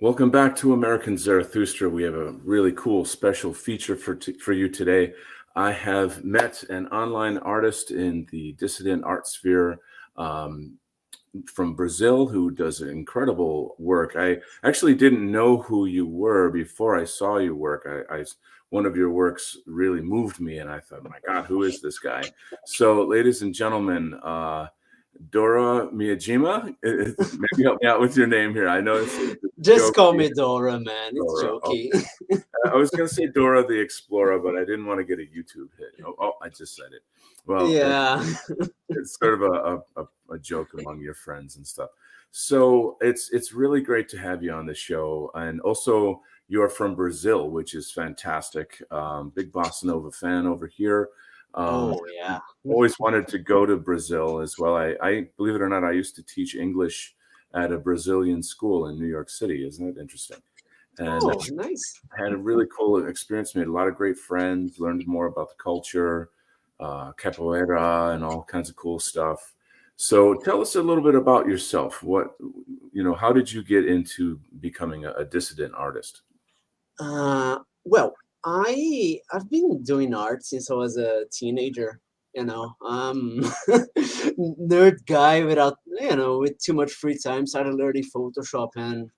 Welcome back to American Zarathustra. We have a really cool special feature for you today. I have met an online artist in the dissident art sphere um, from Brazil who does incredible work. I actually didn't know who you were before I saw your work. One of your works really moved me, and I thought, my God, who is this guy? So, ladies and gentlemen, DoroMajima, maybe help me out with your name here. I know it's a Just joke. call me Dora, man. It's Dora. jokey. I was going to say Dora the Explorer, but I didn't want to get a YouTube hit. I just said it. Well, Yeah. it's sort of a joke among your friends and stuff. So it's really great to have you on the show, and also you're from Brazil, which is fantastic. Big bossa nova fan over here. Um, Oh, yeah. Always wanted to go to Brazil as well. I believe it or not, I used to teach English at a Brazilian school in New York City. Isn't that interesting? And Oh, nice. had a really cool experience. Made a lot of great friends. Learned more about the culture, capoeira, and all kinds of cool stuff. So, tell us a little bit about yourself. How did you get into becoming a dissident artist? Well, I've been doing art since I was a teenager. Nerd guy without with too much free time. Started learning Photoshop, and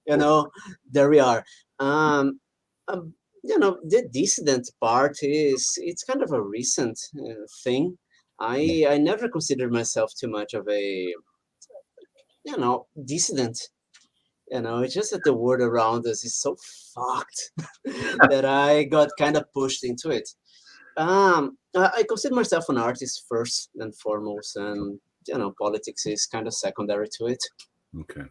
you Cool. know there we are. Um, the dissident part is it's kind of a recent thing. I never considered myself too much of a dissident. It's just that the world around us is so fucked that I got kind of pushed into it. I consider myself an artist first and foremost, and politics is kind of secondary to it. Okay.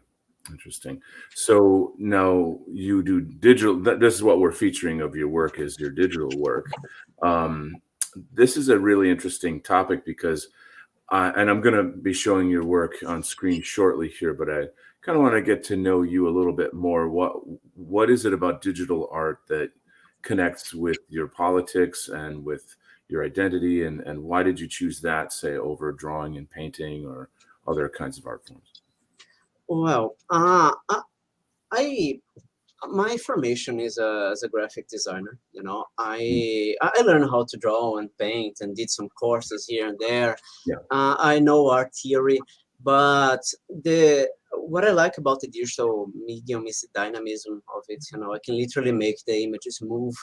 Interesting. So now you do digital. This is what we're featuring of your work is your digital work. Um, this is a really interesting topic because and I'm going to be showing your work on screen shortly here, but I kind of want to get to know you a little bit more. What is it about digital art that connects with your politics and with your identity, and why did you choose that, say, over drawing and painting or other kinds of art forms? Well, I my formation is as a graphic designer. Mm. I learned how to draw and paint and did some courses here and there. Yeah, I know art theory, but the what I like about the digital medium is the dynamism of it. I can literally make the images move.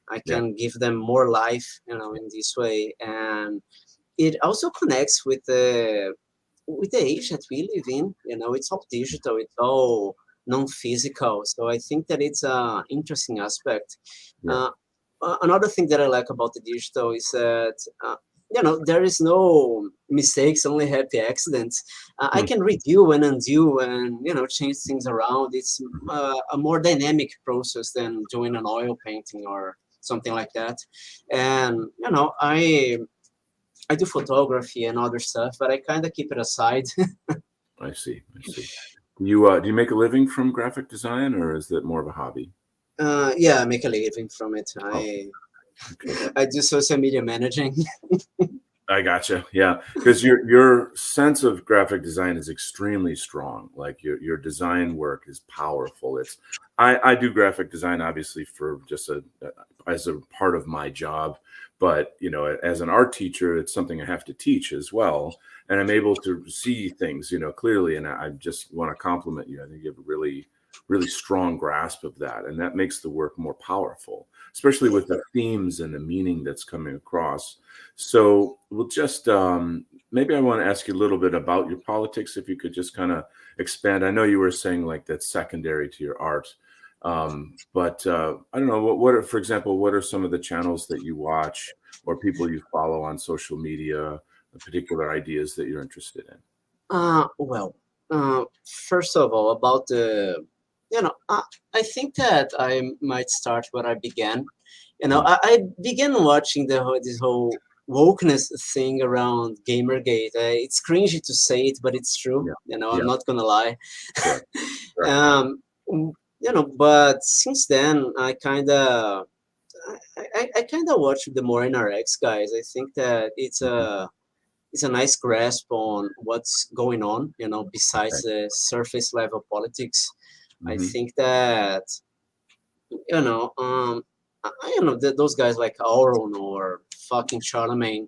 I yeah, can give them more life, in this way, and it also connects with the age that we live in. It's all digital. It's all non-physical. So I think that it's an interesting aspect. yeah. Uh, Another thing that I like about the digital is that there is no mistakes, only happy accidents. I Hmm. can redo and undo and change things around. It's a more dynamic process than doing an oil painting or something like that. And I do photography and other stuff, but I kind of keep it aside. I see. I see. Do you make a living from graphic design, or is that more of a hobby? Yeah, I make a living from it. Oh, I okay. I do social media managing. I gotcha. Yeah, because your sense of graphic design is extremely strong. Like your design work is powerful. I do graphic design obviously for just as a part of my job, but as an art teacher, it's something I have to teach as well, and I'm able to see things clearly. And I just want to compliment you. I think you have a really strong grasp of that, and that makes the work more powerful, especially with the themes and the meaning that's coming across. So we'll just maybe I want to ask you a little bit about your politics. If you could just kind of expand. I know you were saying like that's secondary to your art, but I don't know for example, what are some of the channels that you watch or people you follow on social media, particular ideas that you're interested in? Well, first of all, about I think that I might start where I began. Mm. I began watching this whole wokeness thing around Gamergate. It's cringy to say it, but it's true. Yeah, I'm yeah, not gonna lie. correct, correct. But since then, I kind of watch the more NRX guys. I think that Mhm. it's a nice grasp on what's going on, besides Right. the surface level politics. I Hmm. think that, you know, those guys like Auron or fucking Charlemagne.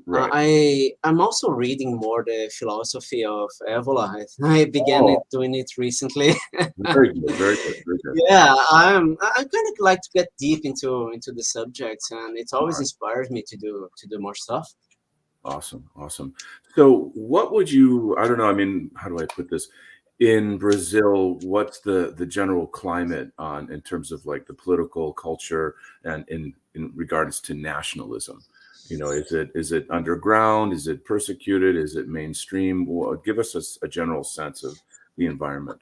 Right. I'm also reading more the philosophy of Evola. I began Oh, doing it recently. very good, very good, very good. Yeah, I kind of like to get deep into the subjects, and it All always right. inspires me to do more stuff. Awesome, awesome. So, what would you? I don't know. I mean, how do I put this? In Brazil, what's the general climate on in terms of like the political culture and in regards to nationalism? You know, is it underground? Is it persecuted? Is it mainstream? Well, give us a general sense of the environment.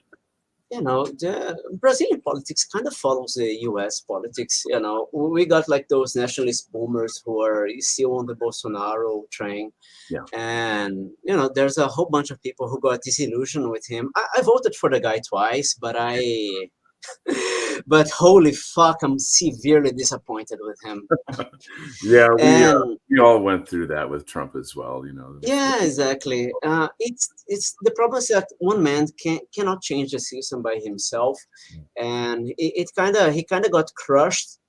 You know, the Brazilian politics kind of follows the US politics. You know, we got like those nationalist boomers who are still on the Bolsonaro train. Yeah. And, you know, there's a whole bunch of people who got disillusioned with him. I voted for the guy twice, but holy fuck, I'm severely disappointed with him. Yeah, And we all went through that with Trump as well. You know, yeah, exactly. It's the problem is that one man cannot change the system by himself, and it kind of he kind of got crushed,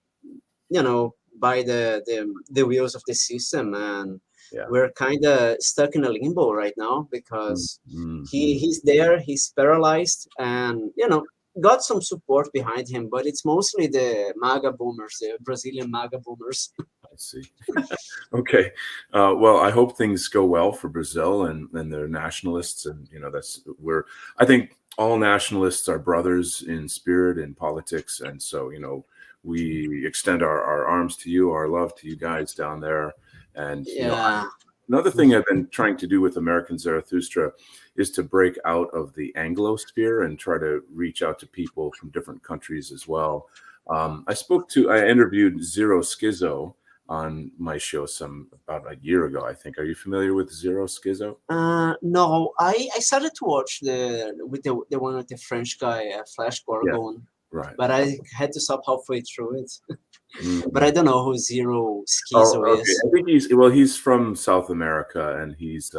you know, by the wheels of the system, and yeah. we're kind of stuck in a limbo right now because Mm-hmm. he's there, he's paralyzed, and you know. Got some support behind him, but it's mostly the MAGA boomers, the Brazilian MAGA boomers. I see. Okay. Well, I hope things go well for Brazil and their nationalists. And, you know, I think all nationalists are brothers in spirit in politics. And so, you know, we extend our arms to you, our love to you guys down there. And, you know, Yeah, another thing I've been trying to do with American Zarathustra is to break out of the Anglosphere and try to reach out to people from different countries as well. I interviewed Zero Schizo on my show about a year ago, I think. Are you familiar with Zero Schizo? no, I started to watch the one with the French guy, Flash Yeah, Gorgon, right. but I had to stop halfway through it. But Mhm. I don't know who Zero Oh, Schizo okay. is. I think he's from South America, and he's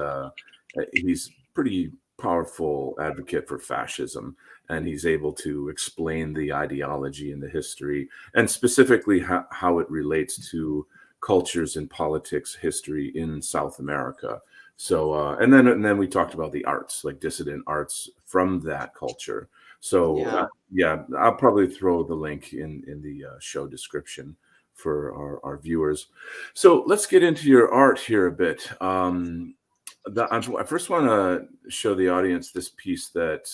pretty powerful advocate for fascism, and he's able to explain the ideology and the history, and specifically how it relates to cultures and politics history in South America. So, and then we talked about the arts, like dissident arts from that culture. So, Yeah, yeah, I'll probably throw the link in the show description for our viewers. So let's get into your art here a bit. I first want to show the audience this piece that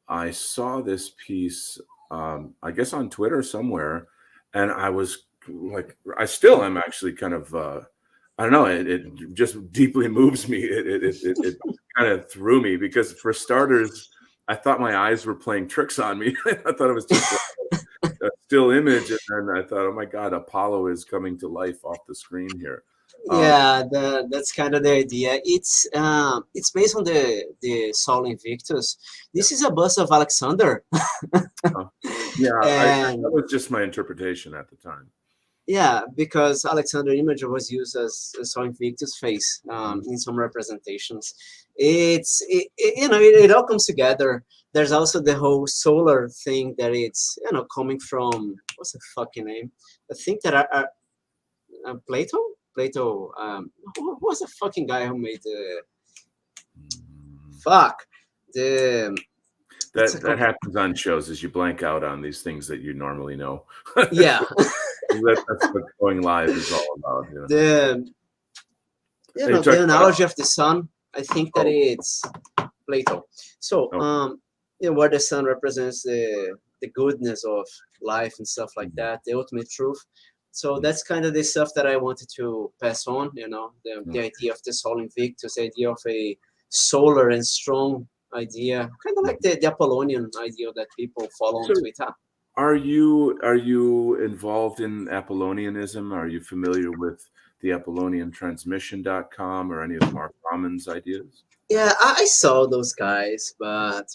I saw this piece, I guess on Twitter somewhere, and I was like, I still am actually kind of, I don't know, it just deeply moves me. It kind of threw me because for starters, I thought my eyes were playing tricks on me. I thought it was just a still image, and then I thought, oh my God, Apollo is coming to life off the screen here. Um, yeah, that's kind of the idea. It's based on the Sol Invictus. This is a bust of Alexander, uh, yeah, that and was just my interpretation at the time. yeah, because Alexander image was used as Sol Invictus face Mhm. in some representations. You know it all comes together. There's also the whole solar thing that it's you know coming from what's the fucking name? I think that Plato. Plato. Who was the fucking guy who made the Mm. fuck the? It's a That happens on shows as you blank out on these things that you normally know. yeah That's what going live is all about. You know, the you you know talk the about analogy of the sun. I think that oh, it's Plato. So, oh, you know, where the sun represents the goodness of life and stuff like mm, that, the ultimate truth. So mm, that's kind of the stuff that I wanted to pass on. You know, the mm. idea of the Sol Invictus, the idea of a solar and strong idea, kind of like the Apollonian idea that people follow on So, Twitter. are you involved in Apollonianism? Are you familiar with the ApollonianTransmission.com or any of Mark Rahman's ideas? Yeah, I saw those guys, but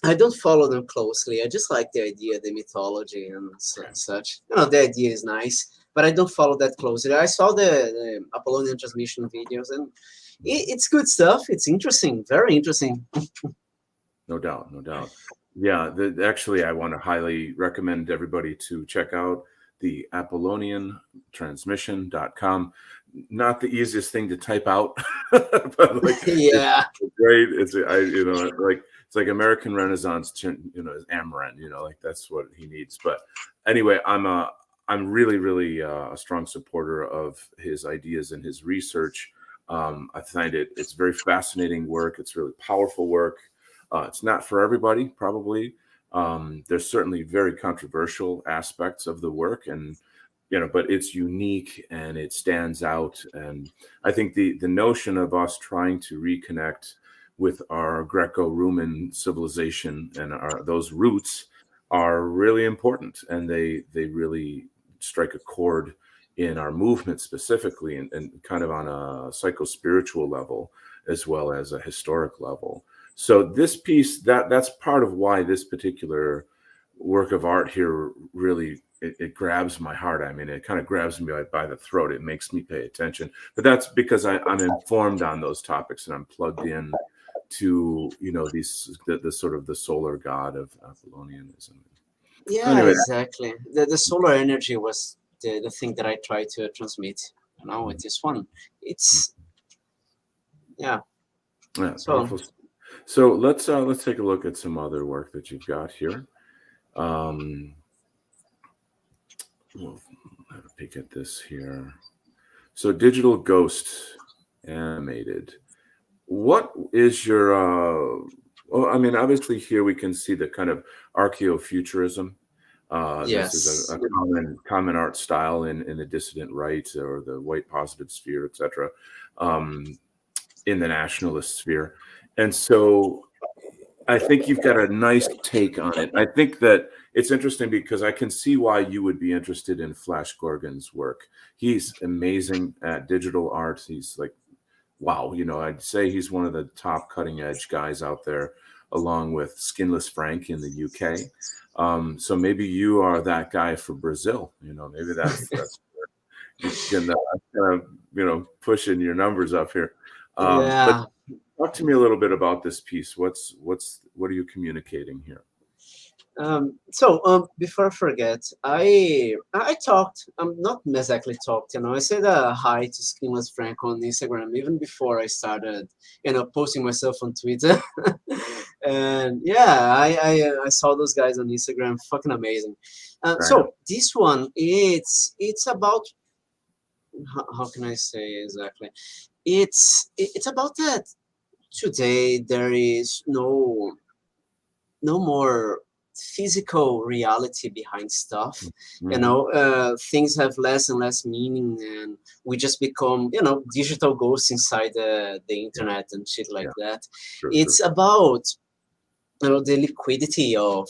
I don't follow them closely. I just like the idea, the mythology, and Okay. such. You know, the idea is nice, but I don't follow that closely. I saw the Apollonian transmission videos, and it's good stuff. It's interesting, very interesting. No doubt, no doubt. Yeah, actually, I want to highly recommend everybody to check out the ApollonianTransmission.com. Not the easiest thing to type out, but like Yeah. it's great. It's like American Renaissance, is Amaran, like that's what he needs. But anyway, I'm really, really a strong supporter of his ideas and his research. I find it's very fascinating work. It's really powerful work. It's not for everybody, probably. There's certainly very controversial aspects of the work, and but it's unique and it stands out. And I think the notion of us trying to reconnect with our Greco-Roman civilization and those roots are really important, and they really strike a chord in our movement specifically, and kind of on a psycho-spiritual level as well as a historic level. So this piece, that's part of why this particular work of art here really it grabs my heart. I mean, it kind of grabs me by the throat. It makes me pay attention. But that's because I'm informed on those topics and I'm plugged in to the sort of the solar god of Apollonianism. So Yeah, anyway, exactly. The solar energy was the thing that I try to transmit. With this one, it's yeah. yeah, So powerful. So let's take a look at some other work that you've got here. We'll have a peek at this here. So digital ghost animated. What is your well, I mean, obviously here we can see the kind of archaeofuturism. This is yes, a common art style in the dissident right or the white positive sphere, etc., in the nationalist sphere. And so I think you've got a nice take on it. I think that it's interesting because I can see why you would be interested in Flash Gorgon's work. He's amazing at digital art. He's like, wow, I'd say he's one of the top cutting edge guys out there, along with Skinless Frank in the UK. So maybe you are that guy for Brazil. Maybe that's you can kind of pushing your numbers up here. But yeah. talk to me a little bit about this piece. What are you communicating here? Before I forget, I talked. Not exactly talked. I said hi to Skinless Frank on Instagram even before I started, posting myself on Twitter. And yeah, I saw those guys on Instagram. Fucking amazing. I know. So this one, it's about how can I say exactly? It's about that today there is no more physical reality behind stuff. Mhm. Things have less and less meaning, and we just become digital ghosts inside the Yeah, internet and shit like yeah, that. true, true. It's about the liquidity of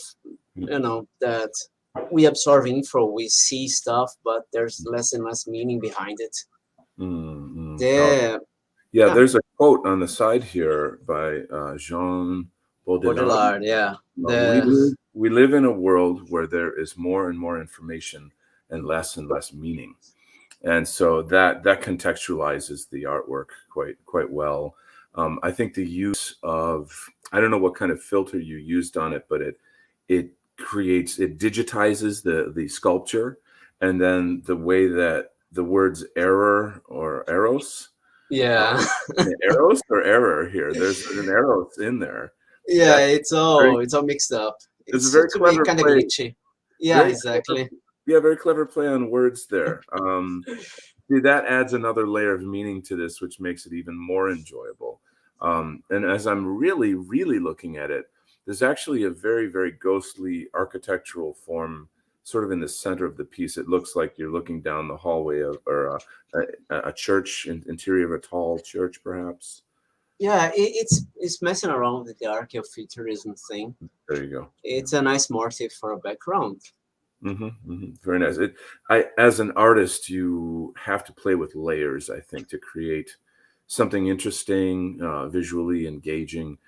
Mm, that we absorb info, we see stuff, but there's less and less meaning behind it. Oh, The yeah, yeah, there's a quote on the side here by Jean Baudrillard. Baudrillard, yeah, We the live in a world where there is more and more information and less meaning, and so that contextualizes the artwork quite well. I think the use of, I don't know what kind of filter you used on it, but it digitizes the sculpture, and then the way that the words error or eros, yeah. eros or error here. There's an eros in there. Yeah, That's very it's all mixed up. it's a It's very to be clever kind of play. glitchy. Yeah, Very clever, exactly. yeah, very clever play on words there. See, that adds another layer of meaning to this, which makes it even more enjoyable. And as I'm really, really looking at it, there's actually a very, very ghostly architectural form, sort of in the center of the piece. It looks like you're looking down the hallway of, or a church, interior of a tall church, perhaps. Yeah, it's messing around with the archaeofuturism thing. There you go. Yeah. It's a nice motif for a background. Very nice. As an artist, you have to play with layers, I think, to create something interesting, visually engaging.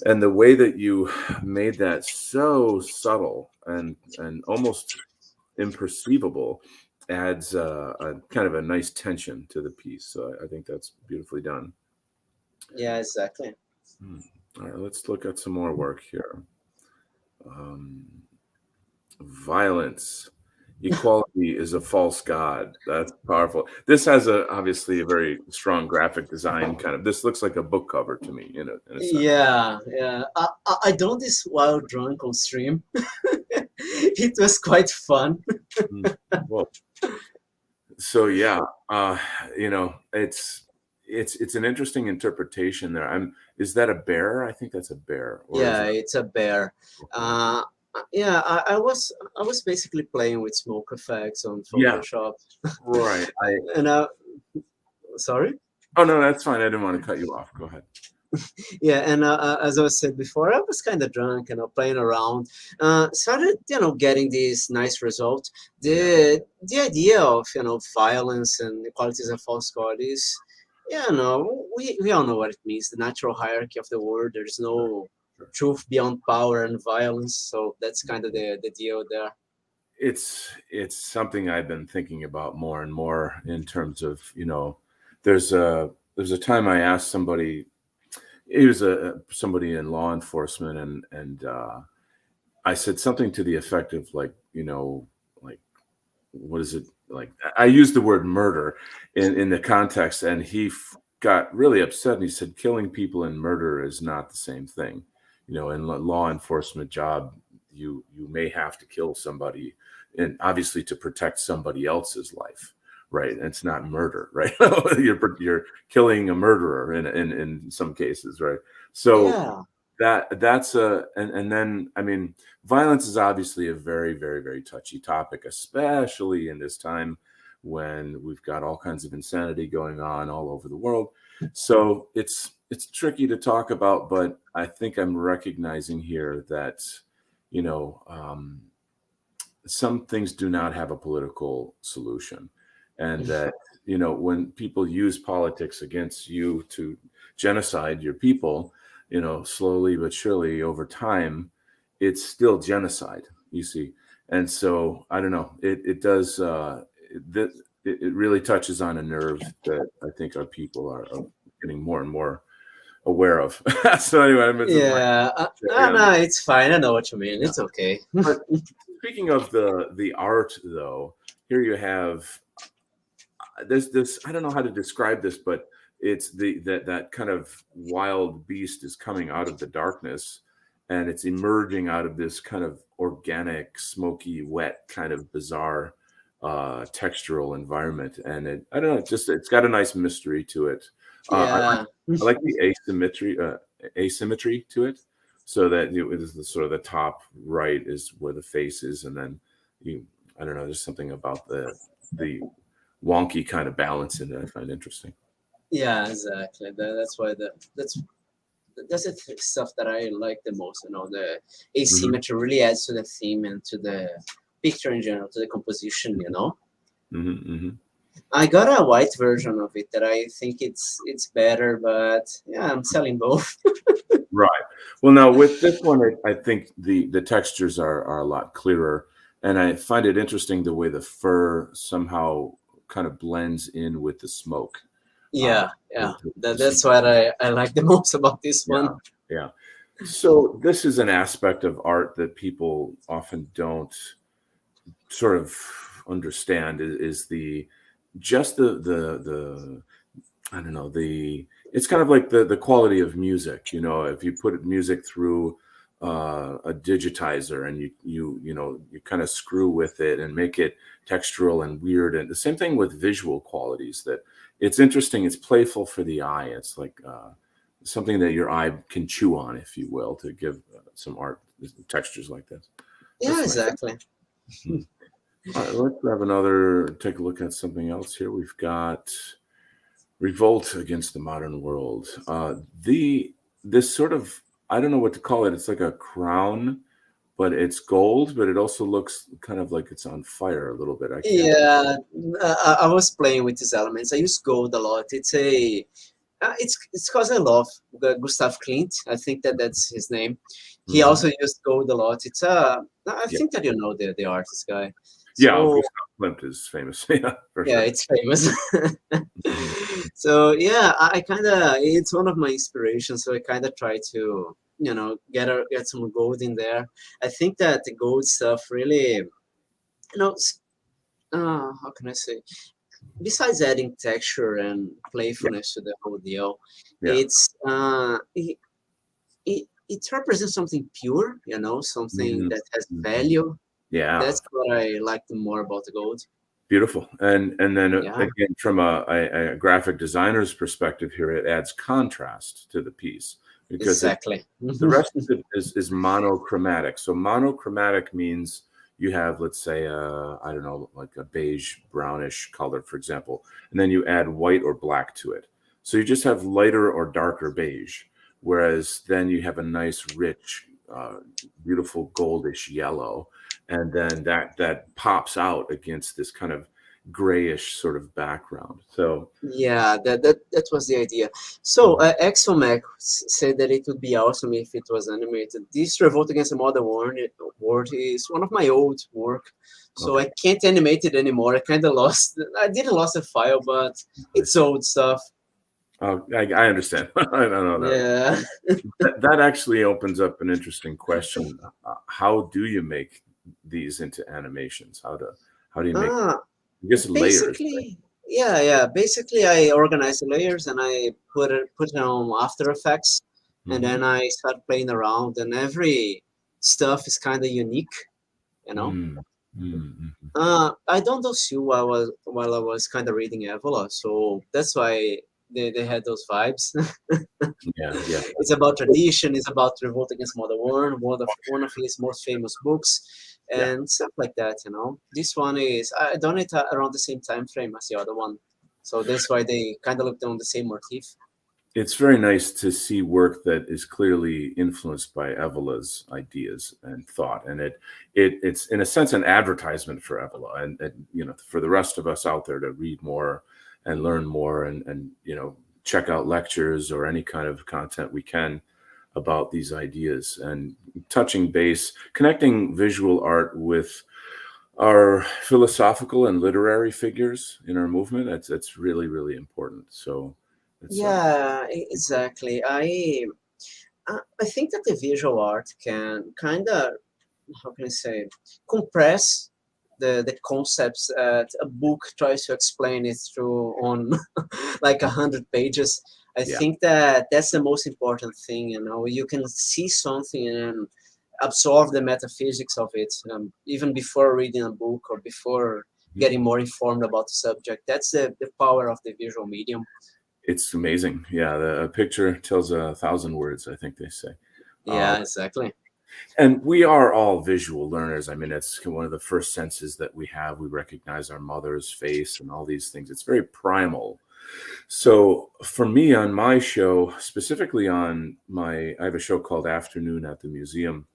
And the way that you made that so subtle and almost imperceivable adds a kind of a nice tension to the piece. So I think that's beautifully done. Yeah, exactly. Hmm. All right, let's look at some more work here. Um, Violence. Equality is a false god. That's powerful. This has obviously a very strong graphic design kind of. This looks like a book cover to me in a sense. Yeah, yeah. I done this while drunk on stream. It was quite fun. Mm. Well, so yeah, uh, it's an interesting interpretation there. Is that a bear? I think that's a bear, or is Yeah, that it's a bear. okay? Uh, yeah, I was basically playing with smoke effects on Yeah, Photoshop, right. and sorry. Oh no, that's fine. I didn't want to cut you off. Go ahead. Yeah, and as I said before, I was kind of drunk, playing around. Started, getting this nice result. Yeah. The idea of violence and equality as a false god is, we all know what it means. The natural hierarchy of the world. There's Sure, no sure. truth beyond power and violence. So that's kind of the deal there. It's something I've been thinking about more and more in terms of, there's a time I asked somebody, he was somebody in law enforcement, and I said something to the effect of like, like what is it like? I used the word murder in the context, and he got really upset, and he said, "Killing people and murder is not the same thing." In law enforcement job, you may have to kill somebody, and obviously to protect somebody else's life, right? It's not murder, right? You're killing a murderer in some cases, right? So Yeah, that's and then I mean, violence is obviously a very, very, very touchy topic, especially in this time when we've got all kinds of insanity going on all over the world. So it's tricky to talk about, but I think I'm recognizing here that you know um, some things do not have a political solution, and that when people use politics against you to genocide your people, slowly but surely over time, it's still genocide, you see. And so I don't know, it does it really touches on a nerve that I think our people are getting more and more aware of. So anyway, I meant to yeah. carry on. No, it's fine. I know what you mean. Yeah. It's okay. But speaking of the art, though, here you have this. I don't know how to describe this, but it's that kind of wild beast is coming out of the darkness, and it's emerging out of this kind of organic, smoky, wet, kind of bizarre textural environment. And I don't know, it's got a nice mystery to it. Yeah. I like the asymmetry to it, so that it is the sort of the top right is where the face is, and then I don't know, there's something about the wonky kind of balance in it I find interesting. Yeah, exactly. That's the stuff that I like the most. The Hmm. asymmetry really adds to the theme and to the picture in general, to the composition. Hmm. Hmm. I got a white version of it that I think it's better, but yeah, I'm selling both. Right. Well, now with this one, I think the textures are a lot clearer, and I find it interesting the way the fur somehow kind of blends in with the smoke. Uh, Yeah, yeah. to some That's what I like the most about this Yeah, one. yeah. So this is an aspect of art that people often don't sort of understand is the just the I don't know, it's kind of like the quality of music. If you put music through a digitizer, and you kind of screw with it and make it textural and weird, and the same thing with visual qualities, that it's interesting, it's playful for the eye. It's like something that your eye can chew on, if you will, to give some art textures like this. Yeah, That's nice. exactly. Hmm. All right, let's have another take a look at something else here. We've got revolt against the modern world. The This sort of, I don't know what to call it. It's like a crown, but it's gold, but it also looks kind of like it's on fire a little bit. I can't. Yeah, I was playing with these elements. I use gold a lot. It's because I love Gustav Klimt. I think that's his name. He Hmm. also used gold a lot. I Yeah, think that you know the artist guy. Yeah, So Gustav Klimt is famous. Yeah, for yeah, sure. it's famous. Mhm. So yeah, I kind of, it's one of my inspirations. So I kind of try to, get some gold in there. I think that the gold stuff really, how can I say? Besides adding texture and Yeah, playfulness to the whole deal, yeah. it represents something pure, something Mhm, that has mhm. value. Yeah, That's what I like the more about the gold. beautiful. And then, Yeah, again, from a graphic designer's perspective here, it adds contrast to the piece because exactly. the rest of it is monochromatic. So monochromatic means you have, let's say, I don't know, like a beige brownish color, for example, and then you add white or black to it. So you just have lighter or darker beige, whereas then you have a nice, rich, beautiful goldish yellow, and then that pops out against this kind of grayish sort of background. So Yeah, that was the idea. So mhm. Exomac said that it would be awesome if it was animated. This Revolt Against the Modern World is one of my old work, so Okay, I can't animate it anymore. I kind of lost. I didn't lost the file, but I it's see. old stuff. Oh, I understand. I don't know that. Yeah. That actually opens up an interesting question. How do you make these into animations? How do you make, Ah, I guess, layers, right? basically, yeah. Basically, I organize the layers and I put it on After Effects, and Mhm. then I start playing around, and every stuff is kind of unique, you know. Mm, mm, mhm. I don't know you while I was kind of reading Evola, so that's why they had those vibes. Yeah, yeah. It's about tradition. It's about revolt against modern world, one of his most famous books, Yeah. and stuff like that. This one is I done it around the same time frame as the other one, so that's why they kind of looked on the same motif. It's very nice to see work that is clearly influenced by Evola's ideas and thought, and it's in a sense an advertisement for Evola, and for the rest of us out there to read more and learn more, and check out lectures or any kind of content we can about these ideas, and touching base, connecting visual art with our philosophical and literary figures in our movement. That's really, really important. So it's Yeah, exactly. I think that the visual art can kind of, how can I say, compress the concepts that a book tries to explain it through on like 100 pages. I yeah. think that that's the most important thing. You can see something and absorb the metaphysics of it, even before reading a book or before getting more informed about the subject. That's the power of the visual medium. It's amazing. Yeah, a picture tells 1,000 words, I think they say. Uh, Yeah, exactly. and we are all visual learners. I mean, it's one of the first senses that we have. We recognize our mother's face and all these things. It's very primal. So for me on my show, specifically I have a show called Afternoon at the Museum.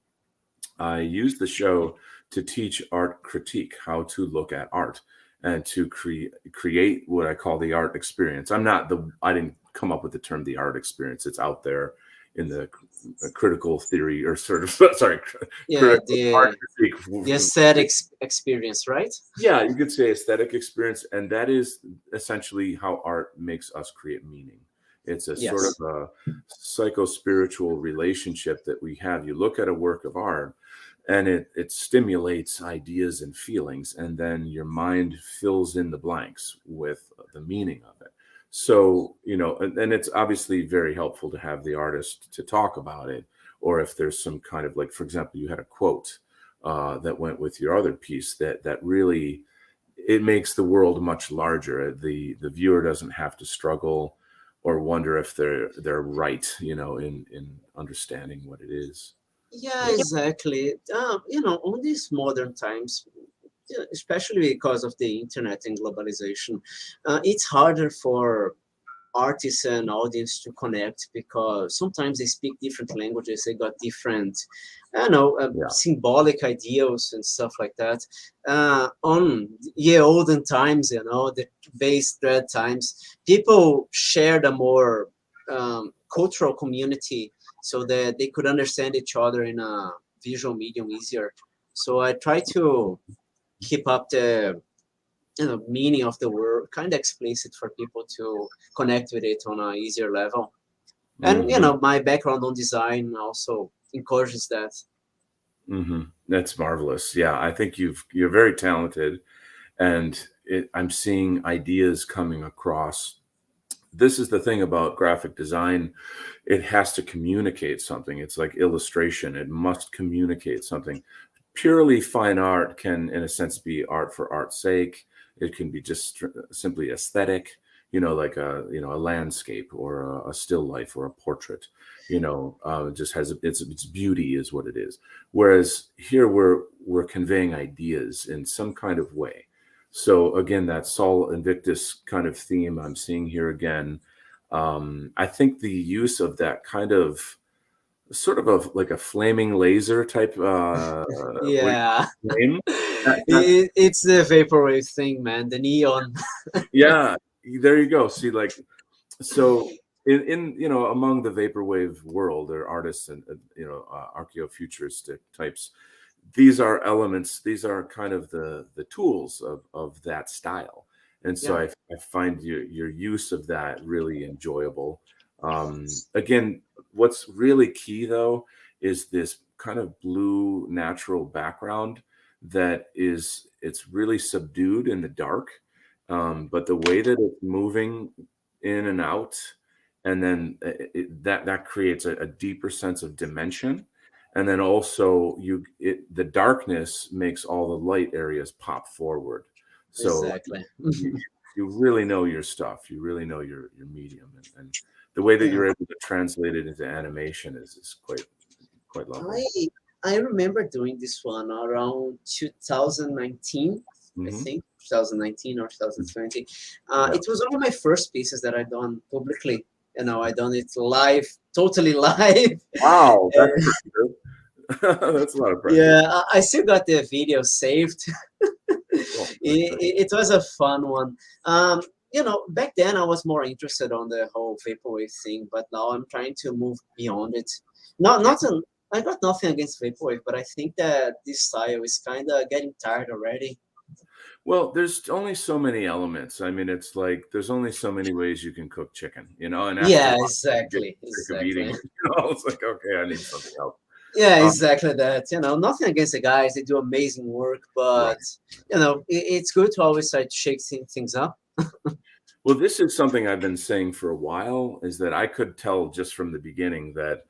I use the show to teach art critique, how to look at art and to create what I call the art experience. I didn't come up with the term the art experience. It's out there in the critical theory or sort of, sorry, Yeah, critical art the critique. the aesthetic experience, right? Yeah, you could say aesthetic experience, and that is essentially how art makes us create meaning. It's a sort of Yes. a psycho-spiritual relationship that we have. You look at a work of art, and it stimulates ideas and feelings, and then your mind fills in the blanks with the meaning of it. So, and it's obviously very helpful to have the artist to talk about it, or if there's some kind of, like, for example, you had a quote that went with your other piece that really, it makes the world much larger. The viewer doesn't have to struggle or wonder if they're right, in understanding what it is. Yeah, So, exactly. On these modern times, yeah, especially because of the internet and globalization, it's harder for artists and audience to connect because sometimes they speak different languages. They got different, I don't know, yeah, symbolic ideals and stuff like that. On olden times, the base thread times, people shared a more cultural community so that they could understand each other in a visual medium easier. So I try to keep up the meaning of the word kind of explicit for people to connect with it on a easier level. And Hmm. my background on design also encourages that. Hmm. That's marvelous. Yeah, I think you're very talented, and I'm seeing ideas coming across. This is the thing about graphic design. It has to communicate something. It's like illustration. It must communicate something. Purely fine art can, in a sense, be art for art's sake. It can be just simply aesthetic, like a landscape or a still life or a portrait. It just has its beauty is what it is. Whereas here we're conveying ideas in some kind of way. So again, that Sol Invictus kind of theme I'm seeing here again. I think the use of that kind of sort of like a flaming laser type Yeah. flame. That It's the vaporwave thing, man, the neon. yeah, there you go. See, like so in among the vaporwave world, there are artists and archaeofuturistic types. These are elements. These are kind of the tools of that style, and so Yeah, I find your use of that really enjoyable. Again, what's really key though is this kind of blue natural background that it's really subdued in the dark, but the way that it's moving in and out, and then that creates a deeper sense of dimension, and then also the darkness makes all the light areas pop forward. So exactly. you, you really know your stuff. You really know your medium, and the way that Yeah. you're able to translate it into animation is quite lovely. I I remember doing this one around 2019, I Hmm. think 2019 or 2020. Yeah. It was one of my first pieces that I done publicly. I done it live, totally live. Wow, that's And, pretty good. That's a lot of pressure. yeah, I still got the video saved. Cool. That's it, great. it was a fun one. Back then I was more interested on the whole vaporwave thing, but now I'm trying to move beyond it. Not Yeah. nothing. I got nothing against vaporwave, but I think that this style is kind of getting tired already. Well, there's only so many elements. I mean, it's like there's only so many ways you can cook chicken, and after a Yeah, while you get exactly, sick of eating exactly. it. It's like, okay, I need something else. Yeah, Um, exactly that. Nothing against the guys; they do amazing work, right. but it's good to always try to shake things up. Well, this is something I've been saying for a while, is that I could tell just from the beginning that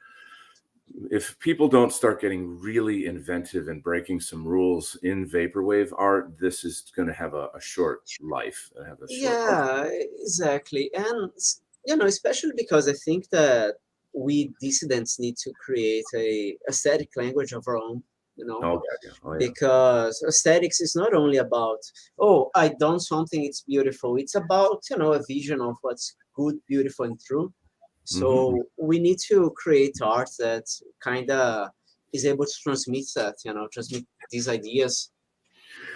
if people don't start getting really inventive and breaking some rules in vaporwave art, this is going to have a short life and have a short life. Yeah, exactly. And, especially because I think that we dissidents need to create a aesthetic language of our own, Oh, yeah, yeah. Oh, yeah. because aesthetics is not only about, oh, I done something, it's beautiful. It's about, a vision of what's good, beautiful, and true. Hmm. So we need to create art that kind of is able to transmit that, transmit these ideas.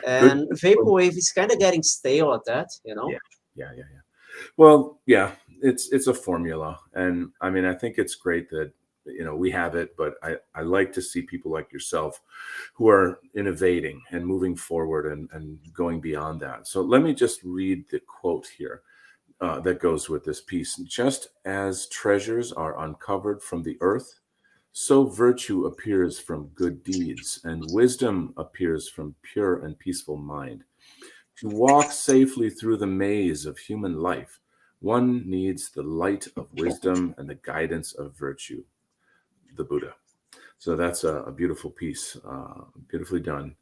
Good. And vaporwave is kind of getting stale at that. Yeah, yeah, yeah, yeah. Well, yeah, it's a formula, and I mean, I think it's great that we have it, but I like to see people like yourself who are innovating and moving forward and going beyond that. So let me just read the quote here that goes with this piece. Just as treasures are uncovered from the earth, so virtue appears from good deeds, and wisdom appears from pure and peaceful mind. To walk safely through the maze of human life, one needs the light of wisdom and the guidance of virtue, the Buddha. So that's a beautiful piece, beautifully done.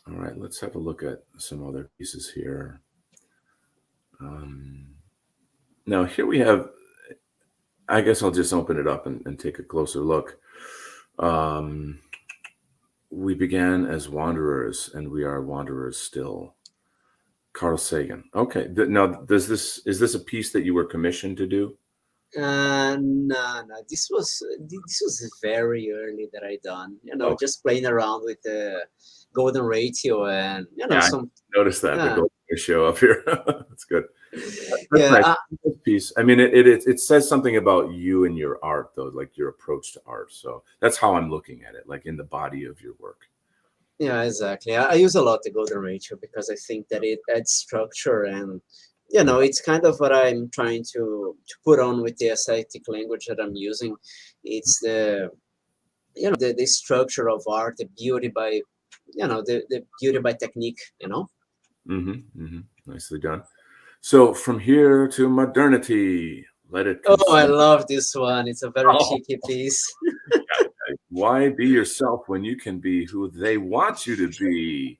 All right, let's have a look at some other pieces here. Um, Now, here we have, I guess I'll just open it up and take a closer look. Um, we began as wanderers, and we are wanderers still. Carl Sagan. Okay. Now, is this a piece that you were commissioned to do? No, no. This was very early that I done. Okay. Just playing around with the golden ratio and Yeah, I some. noticed that the Yeah, gold show up here. That's good. That's yeah. nice. Good piece. I mean, it says something about you and your art, though, like your approach to art. So that's how I'm looking at it, like in the body of your work. Yeah, exactly. I use a lot the golden ratio because I think that it adds structure and Yeah. it's kind of what I'm trying to put on with the aesthetic language that I'm using. It's the structure of art, the beauty by the beauty by technique, Nicely done. So from here to modernity, let it Oh, I consume. love this one. It's a very Oh, cheeky piece. why be yourself when you can be who they want you to be?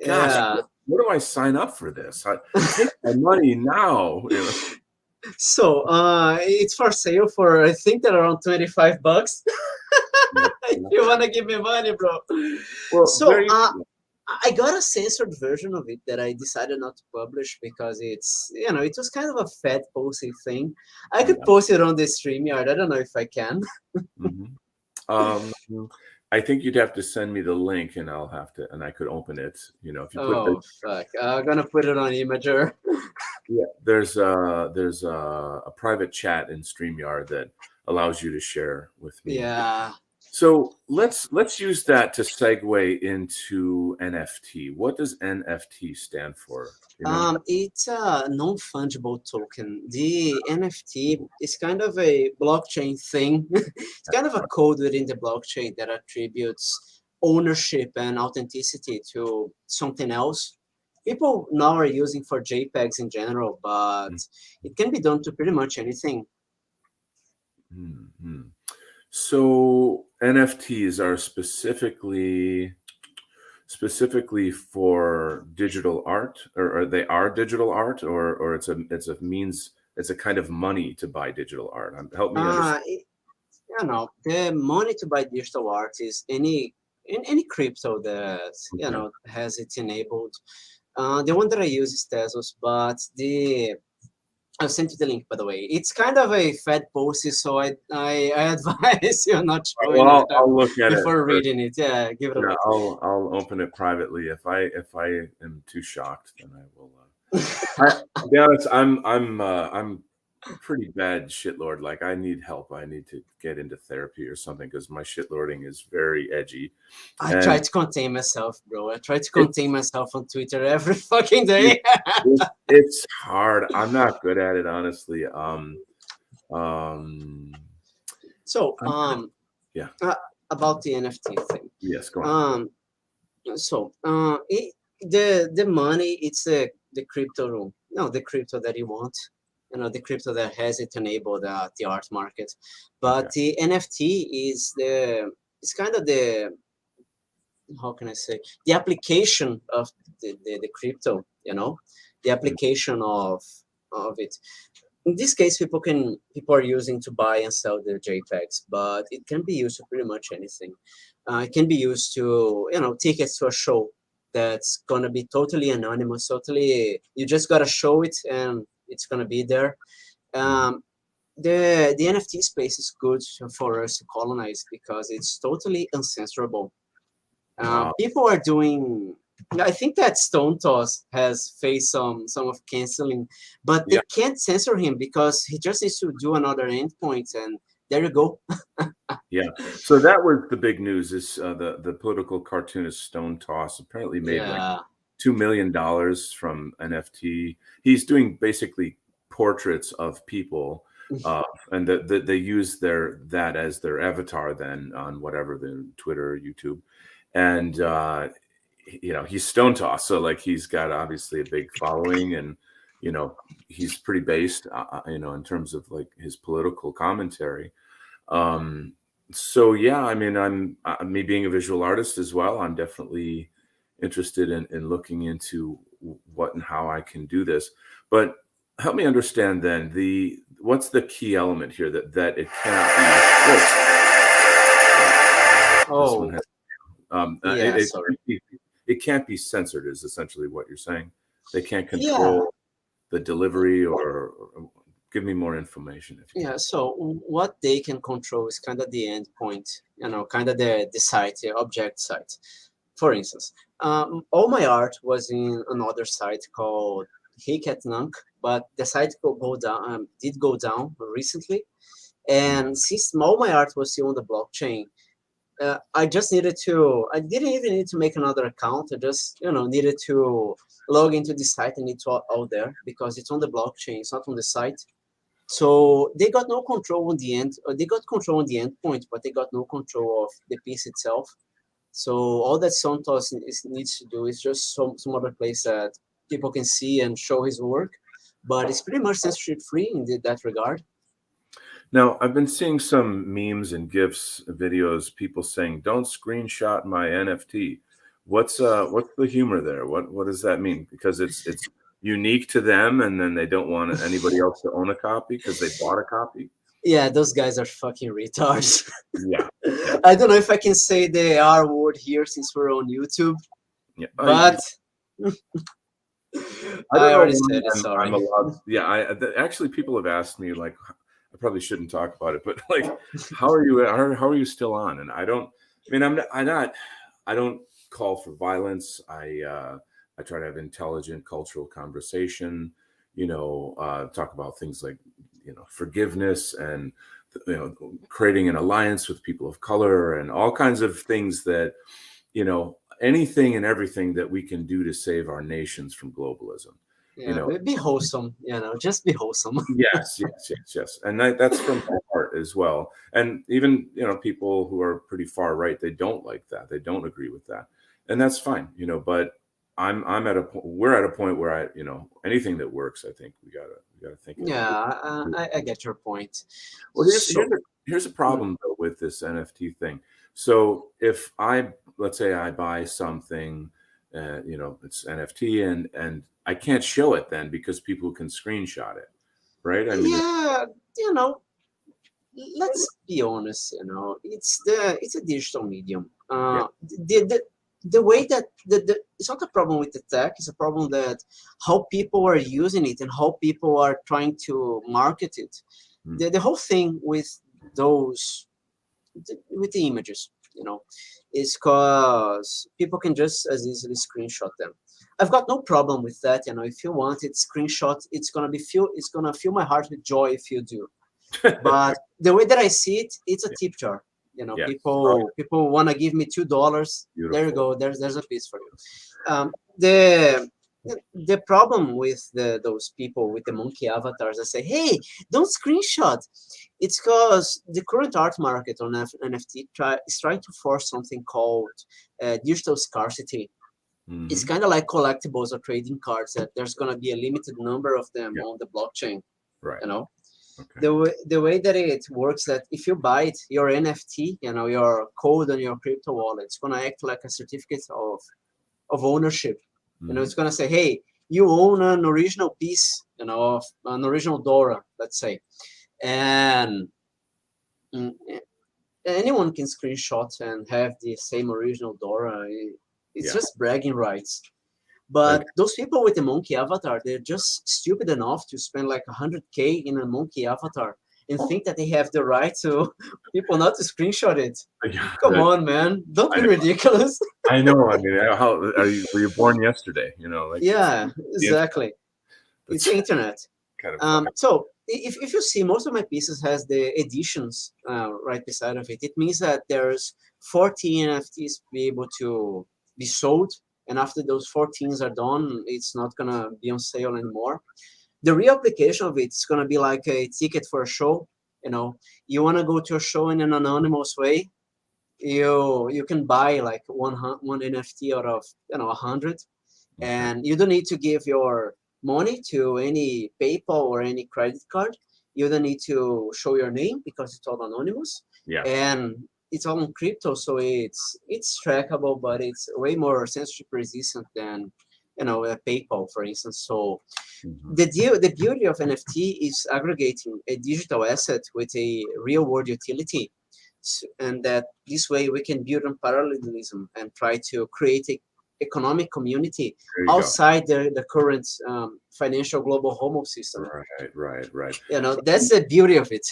Gosh, Yeah. where do I sign up for this? Take my money now. You know? So it's for sale for I think that around $25. Yeah, If yeah. you wanna give me money, bro. Well, there So you I got a censored version of it that I decided not to publish because it was kind of a fat posting thing. I could yeah. post it on the StreamYard. I don't know if I can. Mhm. Um, I think you'd have to send me the link, and I'll have to, and I could open it. You know, if you put the Oh fuck! I'm gonna put it on Imager. yeah, there's a private chat in StreamYard that allows you to share with me. Yeah. So let's use that to segue into NFT. What does NFT stand for? You know? It's a non-fungible token. The NFT is kind of a blockchain thing. It's kind of a code within the blockchain that attributes ownership and authenticity to something else. People now are using for JPEGs in general, but it can be done to pretty much anything. Mhm. So NFTs are specifically for digital art, or they are digital art, or it's a means, it's a kind of money to buy digital art. Help me understand. Uh, it, the money to buy digital art is any crypto that Okay. has it enabled. The one that I use is Tezos, but I'll send you the link by the way. It's kind of a fat post, so I advise you not showing Well, it I'll look at it before first. reading it. Yeah, give it a Yeah, look. I'll open it privately. If I am too shocked, then I will. To be honest, I'm pretty bad shitlord. Like I need help. I need to get into therapy or something because my shitlording is very edgy, I try and to contain myself, bro. I try to it, contain myself on Twitter every fucking it, day. it's hard. I'm not good at it, honestly. Um, So, I'm, yeah. uh, about the NFT thing. Yes, go on. Um, the money it's the crypto room. No, the crypto that you want. The crypto that has it enabled the art market. Okay. But the NFT is it's kind of the how can I say the application of the crypto. The Mm, application of it. In this case, people are using to buy and sell their JPEGs, but it can be used to pretty much anything. It can be used to tickets to a show that's gonna be totally anonymous. Totally, you just gotta show it and it's gonna be there. mhm. Um, the NFT space is good for us to colonize because it's totally uncensorable. Wow. People are doing. I think that Stone Toss has faced some of canceling, but Yeah. they can't censor him because he just needs to do another endpoint, and there you go. Yeah. So that was the big news is the political cartoonist Stone Toss apparently made like Yeah, $2 million from NFT. He's doing basically portraits of people, uh, and that they use that as their avatar then on whatever the Twitter, YouTube, and he's Stone Toss, so like he's got obviously a big following, and you know he's pretty based, in terms of like his political commentary. Um, so yeah, I mean, I'm me being a visual artist as well. I'm definitely interested in looking into what and how I can do this. But help me understand then what's the key element here that it cannot be. This one oh has yeah, sorry. it can't be censored is essentially what you're saying. They can't Yeah, control the delivery or give me more information if you yeah. can. So what they can control is kind of the endpoint, kind of the site, the object site. For instance, all my art was in another site called Hiketnunk, but the site did go down recently. Mm, And since all my art was still on the blockchain, I just needed to. I didn't even need to make another account. I just needed to log into the site, and it's all there because it's on the blockchain. It's not on the site. So they got no control on the end. They got control on the endpoint, but they got no control of the piece itself. So all that Santos needs to do is just some other place that people can see and show his work. But it's pretty much censorship free in that regard. Now, I've been seeing some memes and GIFs, videos, people saying, "Don't screenshot my NFT." What's the humor there? What does that mean? Because it's unique to them, and then they don't want anybody else to own a copy because they bought a copy. Yeah, those guys are fucking retards. Yeah. I don't know if I can say the R word here since we're on YouTube, Yeah. but I already said it. Sorry. I'm allowed. Yeah. Actually, people have asked me, like, I probably shouldn't talk about it, but like, how are you still on? And I don't. I mean, I don't call for violence. I try to have intelligent cultural conversation. Talk about things like forgiveness and creating an alliance with people of color and all kinds of things that anything and everything that we can do to save our nations from globalism. Yeah, be wholesome. Just be wholesome. Yes, and that's from my heart as well. And even people who are pretty far right, they don't like that. They don't agree with that, and that's fine. But we're at a point where anything that works, I think we gotta think. Yeah, I get your point. Well, here's a problem though with this NFT thing. So if let's say I buy something, it's NFT, and I can't show it then because people can screenshot it, right? I mean, yeah, let's be honest. It's a digital medium. The way that it's not a problem with the tech, it's a problem that how people are using it and how people are trying to market it. The whole thing with with the images, is because people can just as easily screenshot them. I've got no problem with that. If you want it screenshot, it's gonna fill my heart with joy if you do. But the way that I see it, it's a tip jar. People want to give me $2. Beautiful. There you go. There's a piece for you. The problem with those people with the monkey avatars that say, "Hey, don't screenshot," it's because the current art market on NFT is trying to force something called digital scarcity. Mm-hmm. It's kind of like collectibles or trading cards that there's going to be a limited number of them on the blockchain. Right. Okay. The way that it works, that if you buy it, your NFT, your code on your crypto wallet, it's going to act like a certificate of ownership. Mm-hmm. It's going to say, "Hey, you own an original piece, of an original Dora," let's say. And anyone can screenshot and have the same original Dora. It's just bragging rights. But those people with the monkey avatar, they're just stupid enough to spend like $100K in a monkey avatar and think that they have the right to people not to screenshot it. Come on, man. Don't be ridiculous. I know. I mean, were you born yesterday? Yeah, exactly. It's the internet. Kind of so if you see, most of my pieces has the editions right beside of it. It means that there's 14 NFTs be able to be sold. And after those 14s are done, it's not going to be on sale anymore. The real application of it is going to be like a ticket for a show. You want to go to a show in an anonymous way, you can buy like one NFT out of 100, and you don't need to give your money to any PayPal or any credit card. You don't need to show your name because it's all anonymous. Yeah. And it's all on crypto, so it's trackable, but it's way more censorship resistant than PayPal, for instance. So the beauty of NFT is aggregating a digital asset with a real world utility, and that this way we can build on parallelism and try to create a economic community outside the current financial global homo system. Right. That's the beauty of it.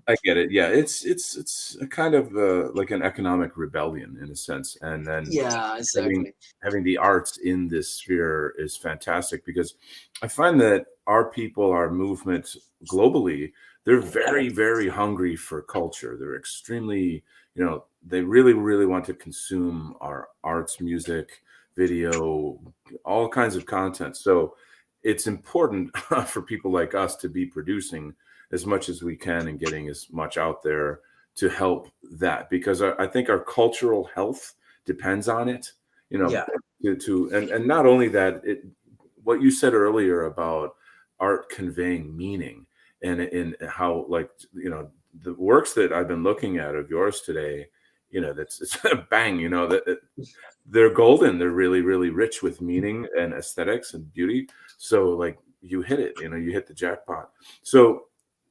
I get it. Yeah, it's a kind of like an economic rebellion in a sense, and then exactly. Having the arts in this sphere is fantastic, because I find that our people, our movement globally, they're very, very hungry for culture. They're extremely they really, really want to consume our arts, music, video, all kinds of content. So it's important for people like us to be producing as much as we can and getting as much out there to help that, because I think our cultural health depends on it, you know, Yeah, and not only that, what you said earlier about art conveying meaning, and in how, like, the works that I've been looking at of yours today, that's it's bang, that they're golden. They're really, really rich with meaning and aesthetics and beauty. So like you hit it, you hit the jackpot. So,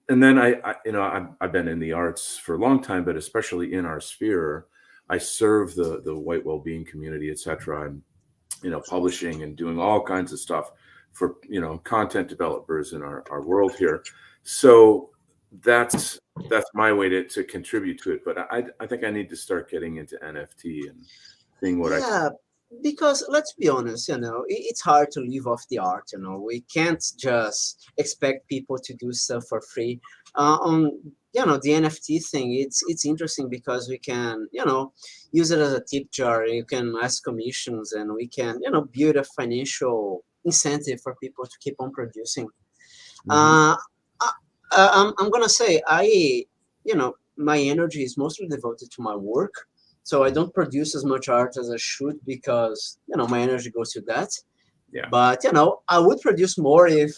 and then I've been in the arts for a long time, but especially in our sphere, I serve the white well-being community, etc. I'm, publishing and doing all kinds of stuff for, content developers in our world here. So that's my way to contribute to it. But I think I need to start getting into NFT and seeing what I can. yeah. Because let's be honest, it's hard to live off the art. We can't just expect people to do stuff for free. On the NFT thing, it's interesting because we can use it as a tip jar. You can ask commissions, and we can build a financial incentive for people to keep on producing. Mhm. Uh, I'm gonna say my energy is mostly devoted to my work, so I don't produce as much art as I should because my energy goes to that. Yeah. But I would produce more if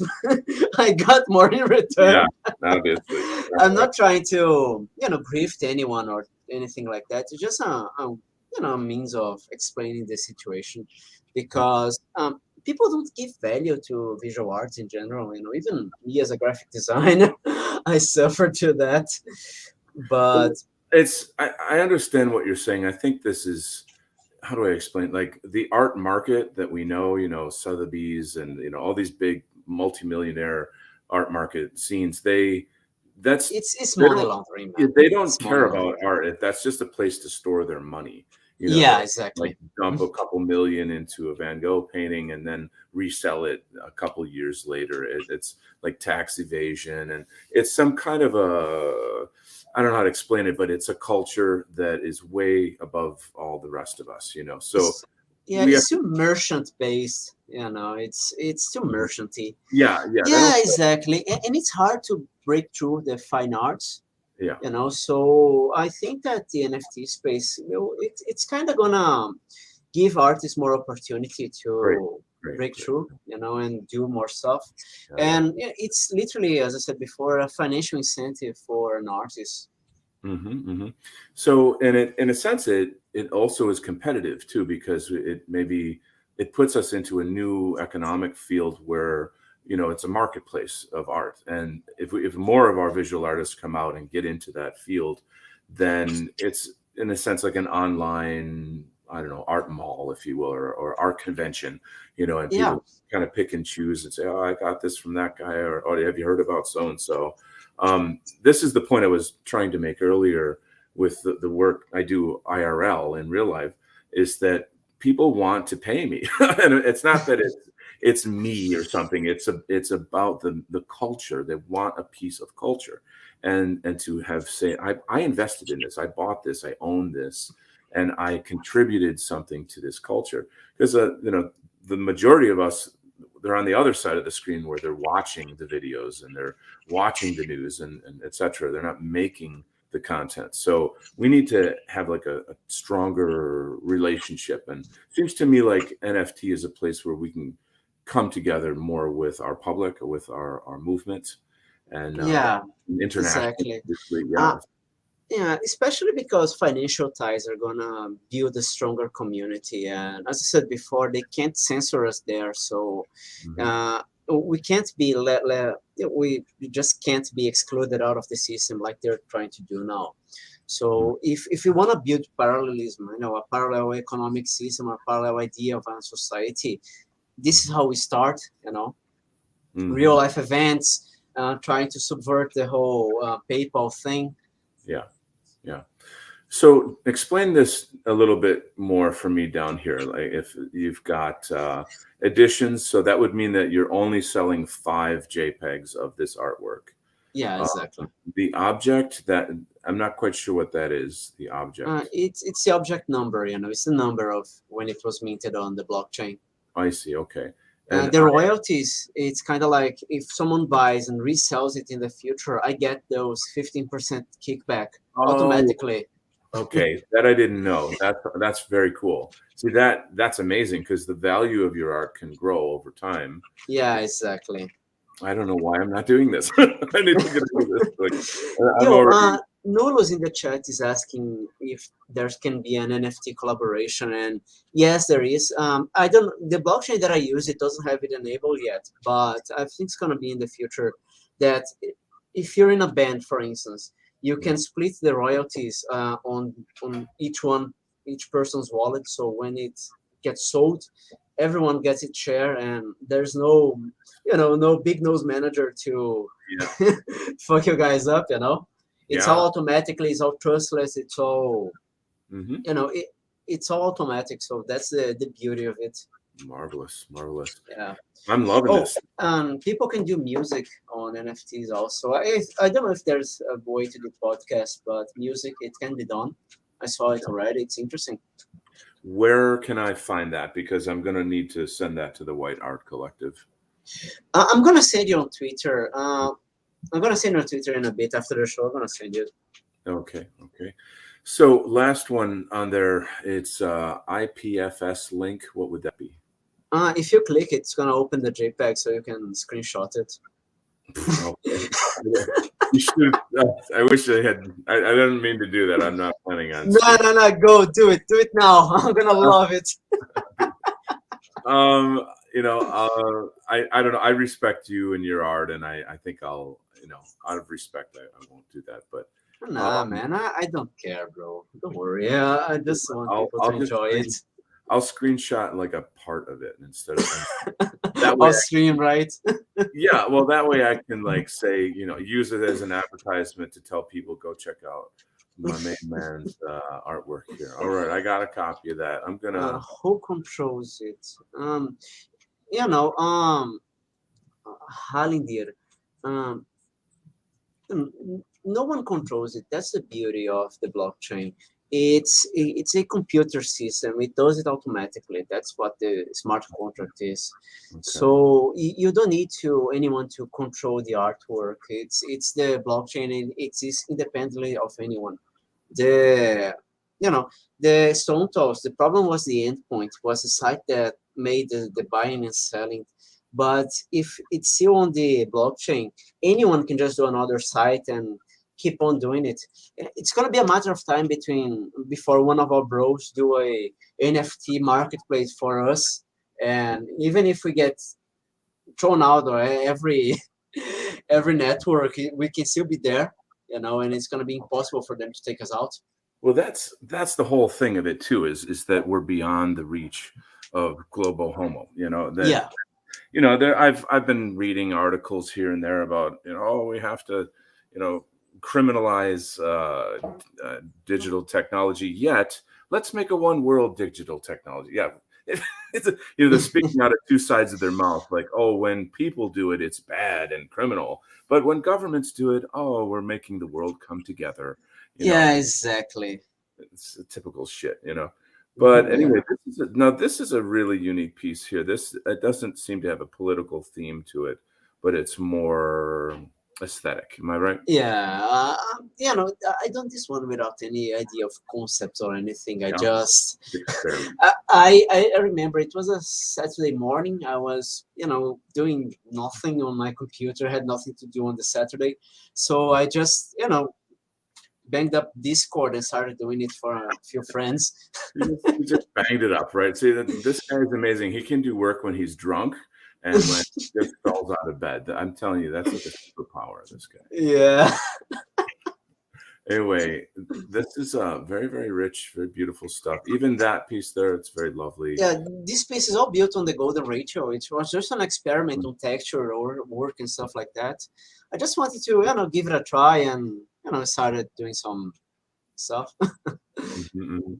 I got more in Yeah. return. Obviously. I'm not trying to grift anyone or anything like that. It's just a means of explaining the situation, because people don't give value to visual arts in general. Even me as a graphic designer, I suffer to that. But Well, I understand what you're saying. I think this is, how do I explain? Like the art market that we know, Sotheby's and all these big multimillionaire art market scenes, that's it's they money don't laundering, man. they don't It's money care about laundering. art. That's just a place to store their money. Yeah, They'll like exactly. dump a couple million into a Van Gogh painting and then resell it a couple years later. It's like tax evasion, and it's some kind of a, I don't know how to explain it, but it's a culture that is way above all the rest of us. So It's yeah, we have it's too merchant based. It's too to, merchanty. yeah, yeah, they Yeah, don't, exactly. And it's hard to break through the fine arts. yeah, So I think that the NFT space, it's kind of gonna give artists more opportunity great, to great, break great. through, and do more stuff. Yeah, yeah. And it's literally, as I said before, a financial incentive for an artist. So, and in a sense, it also is competitive too, because it puts us into a new economic field where it's a marketplace of art, and if more of our visual artists come out and get into that field, then it's in a sense like an online, I don't know, art mall, if you will, or art convention, and Yeah, people kind of pick and choose and say, oh, I got this from that guy, or oh, have you heard about so and so? This is the point I was trying to make earlier with the work I do IRL in real life, is that people want to pay me. And it's not that it's me or something. It's about the culture. They want a piece of culture, and to have say, I invested in this, I bought this, I own this, and I contributed something to this culture. Because the majority of us, they're on the other side of the screen where they're watching the videos and they're watching the news and etc. They're not making the content. So we need to have like a stronger relationship. And it seems to me like NFT is a place where we can come together more with our public, with our movement, and yeah, internationally. exactly. Uh, Yeah. yeah, especially because financial ties are gonna build a stronger community, and as I said before, they can't censor us there. So Mhm. uh, we can't be we just can't be excluded out of the system like they're trying to do now. So if you want to build parallelism, a parallel economic system, a parallel idea of a society, this is how we start. Real Mhm. life events, trying to subvert the whole PayPal thing. Yeah. Yeah. So explain this a little bit more for me down here. Like if you've got editions, so that would mean that you're only selling 5 JPEGs of this artwork. Yeah, Uh, exactly. the object that I'm not quite sure what that is. The object. It's the object number, it's the number of when it was minted on the blockchain. I see. Okay. And The royalties, it's kind of like if someone buys and resells it in the future, I get those 15% kickback oh, automatically. okay, that I didn't know. That's very cool. See that's amazing because the value of your art can grow over time. Yeah, exactly. I don't know why I'm not doing this. I need to get into this. Like I'm Yo, already Nolos in the chat is asking if there can be an NFT collaboration, and yes, there is. I don't. The blockchain that I use, it doesn't have it enabled yet, but I think it's gonna be in the future. That if you're in a band, for instance, you can split the royalties on each person's wallet. So when it gets sold, everyone gets its share, and there's no big nose manager to yeah. fuck you guys up. It's all Yeah. automatically, it's all trustless, it's all Hmm. it's all automatic. So that's the beauty of it. Marvelous, marvelous. Yeah. I'm loving Oh, this. people can do music on NFTs also. I don't know if there's a way to do podcast, but music, it can be done. I saw it already. It's interesting. Where can I find that? Because I'm going to need to send that to the White Art Collective. I'm gonna send you on Twitter. I'm gonna send you on Twitter in a bit after the show. I'm gonna send you. Okay, okay. So last one on there, it's IPFS link. What would that be? If you click, it's gonna open the JPEG so you can screenshot it. Okay. You should. I wish I had. I didn't mean to do that. I'm not planning on. No, go do it now. I'm gonna love it. I don't know. I respect you and your art, and I think I'll, out of respect, I won't do that. But Nah, man, I don't care, bro. Don't worry. Yeah, I just want people to I'll just enjoy it. I'll screenshot like a part of it instead of that way. I'll stream, right? Yeah, well, that way I can like say, use it as an advertisement to tell people go check out my main man's artwork here. All right, I got a copy of that. I'm gonna. Who controls it? You know, um, Halindir. Um, no one controls it. That's the beauty of the blockchain. It's a computer system. It does it automatically. That's what the smart contract is. Okay. So you don't need anyone to control the artwork. It's the blockchain, and it exists independently of anyone. The you know the stone tools. The problem was the endpoint. Was the site that made the buying and selling. But if it's still on the blockchain, anyone can just do another site and keep on doing it. It's gonna be a matter of time before one of our bros do a NFT marketplace for us, and even if we get thrown out or every network, we can still be there, and it's gonna be impossible for them to take us out. Well, that's the whole thing of it too. Is that we're beyond the reach of global homo. Yeah, There I've been reading articles here and there about we have to criminalize digital technology. Yet let's make a one world digital technology. Yeah, they're speaking out of two sides of their mouth. Like, oh, when people do it, it's bad and criminal. But when governments do it, oh, we're making the world come together. yeah, exactly. It's a typical shit. But anyway, Yeah. this is a really unique piece here. It doesn't seem to have a political theme to it, but it's more aesthetic. Am I right? Yeah, I done this one without any idea of concepts or anything. I Yeah. just, Experiment. I remember it was a Saturday morning. I was, doing nothing on my computer, had nothing to do on the Saturday. So I just, banged up Discord and started doing it for a few friends. You just banged it up, right? See, this guy is amazing. He can do work when he's drunk and when he just falls out of bed. I'm telling you, that's like a superpower, this guy. Yeah. Anyway, this is very, very rich, very beautiful stuff. Even that piece there, it's very lovely. Yeah, this piece is all built on the golden ratio. It was just an experiment on texture or work and stuff like that. I just wanted to, give it a try and, started doing some stuff. Mhm, mhm.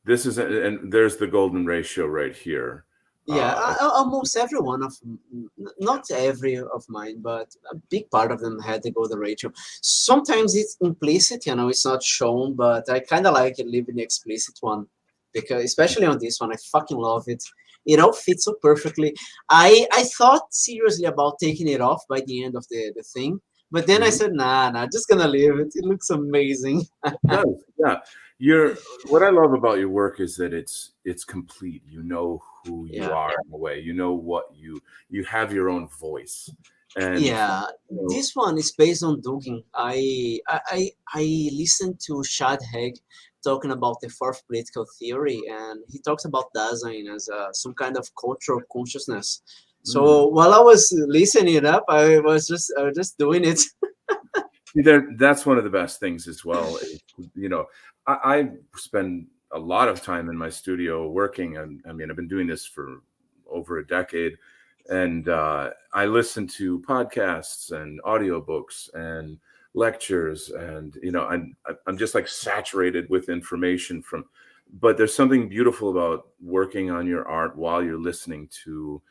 This is, and there's the golden ratio right here. Yeah, almost every one of not every of mine, but a big part of them had the golden ratio. Sometimes it's implicit, it's not shown, but I kind of like it leaving the explicit one because, especially on this one, I fucking love it. It all fits so perfectly. I thought seriously about taking it off by the end of the thing, but then I Mhm. said, nah, just gonna leave it. It looks amazing. It does, yeah. What I love about your work is that it's complete. You know who you Yeah. are in a way. You know what you have your own voice, and Yeah, you know, this one is based on Dugin. I listened to Shad Hegg talking about the fourth political theory, and he talks about Dasein as some kind of cultural consciousness. mm. So while I was listening it up, I was just doing it. See, that's one of the best things as well. You know, I spend a lot of time in my studio working, and I mean, I've been doing this for over a decade, and I listen to podcasts and audiobooks and lectures, and I'm just like saturated with information from. But there's something beautiful about working on your art while you're listening to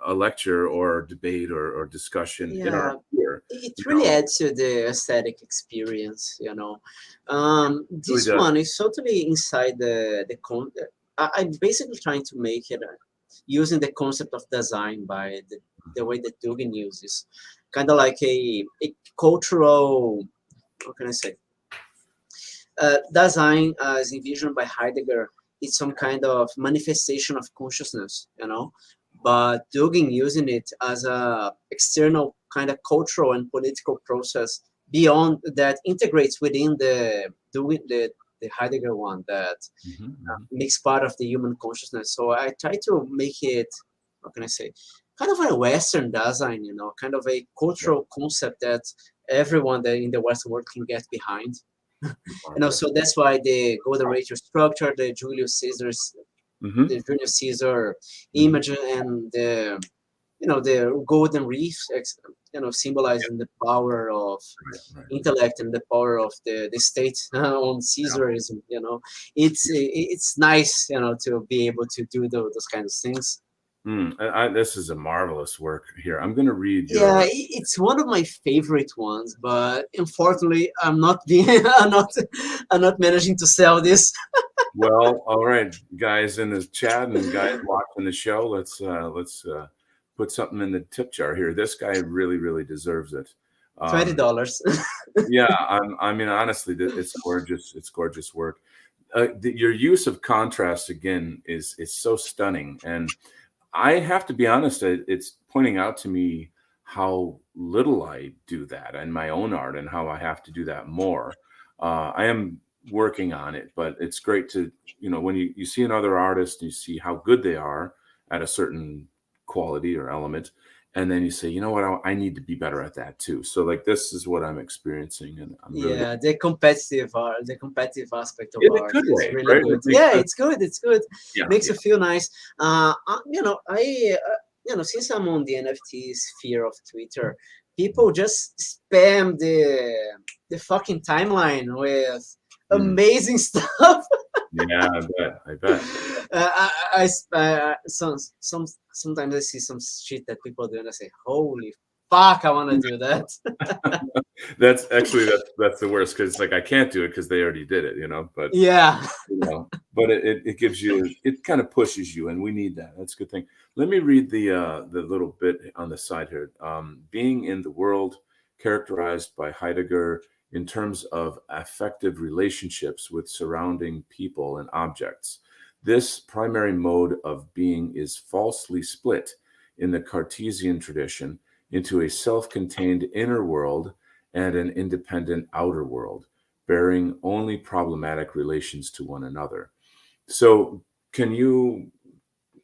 a lecture or debate or discussion in our Yeah, ear. it You really know, adds to the aesthetic experience. really This does. one is totally inside I'm basically trying to make it using the concept of design by the way that Dugin uses, kind of like a cultural. What can I say? Design, as envisioned by Heidegger, is some kind of manifestation of consciousness. But Dugin using it as a external kind of cultural and political process beyond that integrates within the Heidegger one that Mhm, mhm. makes part of the human consciousness. So I try to make it, what can I say, kind of a Western design, kind of a Yeah, cultural concept that everyone that in the Western world can get behind. So marvelous. that's why the golden ratio structure, Mhm, the Julius Caesar mhm. image, and the golden reef, Yeah, symbolizing the power of right, right. intellect and the power of the state on Yeah. Caesarism. It's nice, to be able to do those kinds of things. This is a marvelous work here. I'm gonna read Yeah, your it's one of my favorite ones, but unfortunately, I'm not being, I'm not managing to sell this. well, all right, guys in the chat and guys watching the show, let's put something in the tip jar here. This guy really, really deserves it. Um, $20. yeah, I mean, honestly, it's gorgeous. It's gorgeous work. Your use of contrast again is so stunning, and I have to be honest, it's pointing out to me how little I do that in my own art and how I have to do that more. I am working on it, but it's great to, when you see another artist, you see how good they are at a certain quality or element, and then you say, you know what, I need to be better at that too. So like this is what I'm experiencing, and I'm really Yeah, the competitive aspect of in a art good is way, really right? It good. makes Yeah, sense. it's good. It's good. Yeah, Makes yeah. you feel nice. Since I'm on the NFT sphere of Twitter, people just spam the fucking timeline with Mm. amazing stuff. Yeah, I bet. I bet. Sometimes I see some shit that people do, and I say, "Holy fuck, I want to do that." That's actually that's the worst because like I can't do it because they already did it. But Yeah. but it gives you it kind of pushes you, and we need that. That's a good thing. Let me read the little bit on the side here. Being in the world characterized by Heidegger in terms of affective relationships with surrounding people and objects. This primary mode of being is falsely split in the Cartesian tradition into a self-contained inner world and an independent outer world, bearing only problematic relations to one another. So, can you